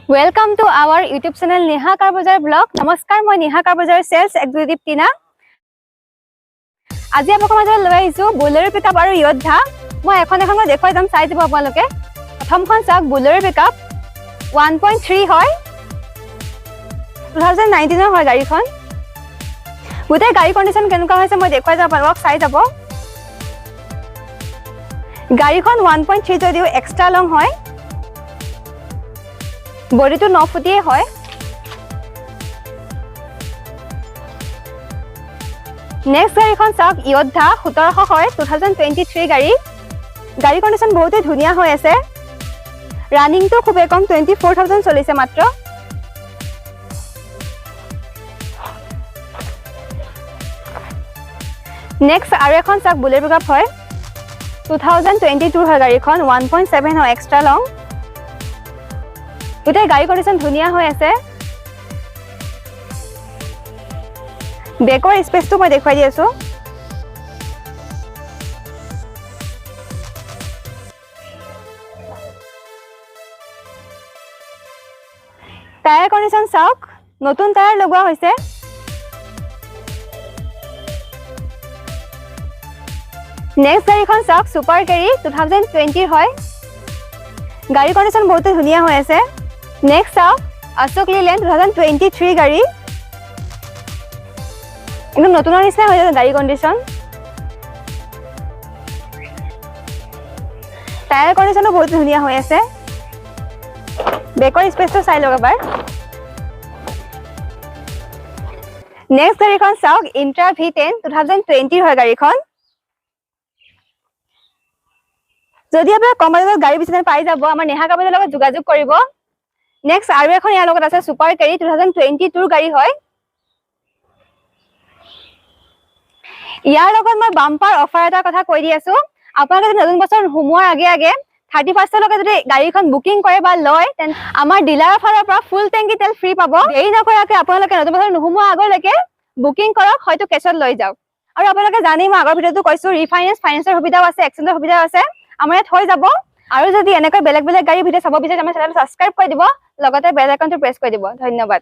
Welcome to our YouTube channel Neha Car Bazaar Vlog. নমস্কাৰ মই নেহা কাৰ বজাৰ সেলস এক্সিকিউটিভ টিনা। আজি আপোনালোকৰ মাজত লৈ আহিছো বুলেৰো পিকআপ আৰু য়োদ্ধা। মই এখন দেখুৱাই যাম চাই দিব আপোনালোকে। প্ৰথমখন চাওক বুলেৰো পিকআপ 1.3 হয় 2019 ৰ হয় গাড়ীখন। গোটেই গাড়ী কণ্ডিশ্যন কেনেকুৱা হৈছে মই দেখুৱাই যাম আপোনালোকক চাই যাব। গাড়ীখন 1.3 যদিও এক্সট্ৰা লং হয়। বডিটো 9 ফুটিয়ে হয়। নেক্সট গাড়ীখন চাওক য়োদ্ধা 1700 হয় 2023 গাড়ী। গাড়ী কণ্ডিশ্যন বহুতেই ধুনীয়া হৈ আছে। ৰানিংটো খুব কম 24000 চলিছে মাত্ৰ। নেক্সট আৰু এখন চাওক বুলেৰো পিকআপ হয় 2022 হয় গাড়ীখন 1.7 হয় এক্সট্ৰা লং। গোটেই গাড়ী কণ্ডিশ্যন ধুনীয়া হৈ আছে। বেকৰ স্পেচটো মই দেখুৱাই দি আছো। টায়াৰ কণ্ডিশ্যন চাওক নতুন টায়াৰ লগোৱা হৈছে। নেক্সট গাড়ীখন চাওক সুপাৰ কেৰি 2020 হয়। গাড়ী কণ্ডিশ্যন বহুত ধুনীয়া হৈ আছে। নেক্সট চাওক অশোক লেলেণ্ড 2023 গাড়ী। একদম নতুনৰ নিচিনা হৈ আছে গাড়ী কণ্ডিশ্যন। টায়াৰ কণ্ডিশ্যনো বহুত ধুনীয়া হৈ আছে। বেকৰ স্পেচটো চাই লওক এবাৰ। নেক্সট গাড়ীখন চাওক ইন্ট্ৰা V10 2020 হয় গাড়ীখন। যদি আপোনাৰ কম বাজেটত গাড়ী বিচাৰে পাই যাব আমাৰ নেহা কাৰ বজাৰৰ লগত যোগাযোগ কৰিব। নেক্সট আৰু এখন ইয়াৰ লগত আছে সুপাৰ কেৰি 2022 গাড়ী হয়। ইয়াৰ লগত মই বাম্পাৰ অফাৰ এটা কথা কৈ দি আছো। আপোনালোকে যদি নতুন বছৰ সোমোৱাৰ আগে 31 লৈকে যদি গাড়ীখন বুকিং কৰে বা লয় তেন্তে আমাৰ ডিলাৰৰ ফালৰ পৰা ফুল টেংকি তেল ফ্ৰী পাব। দেৰি নকৰাকৈ আপোনালোকে নতুন বছৰ নোসোমোৱাৰ আগলৈকে বুকিং কৰক, হয়তো কেছত লৈ যাওক। আৰু আপোনালোকে জানেই মই আগৰ ভিডিঅ'টো কৈছো ফাইনেন্সৰ সুবিধাও আছে, এক্সচেঞ্জৰ সুবিধাও আছে। আমাৰ ইয়াত হৈ যাব। আৰু যদি এনেকৈ বেলেগ গাড়ী ভিডিঅ' চাব বিচাৰে আমাৰ চেনেলটো সাবস্ক্ৰাইব কৰি দিব, লগতে বেল আইকনটো প্ৰেছ কৰি দিব। ধন্যবাদ।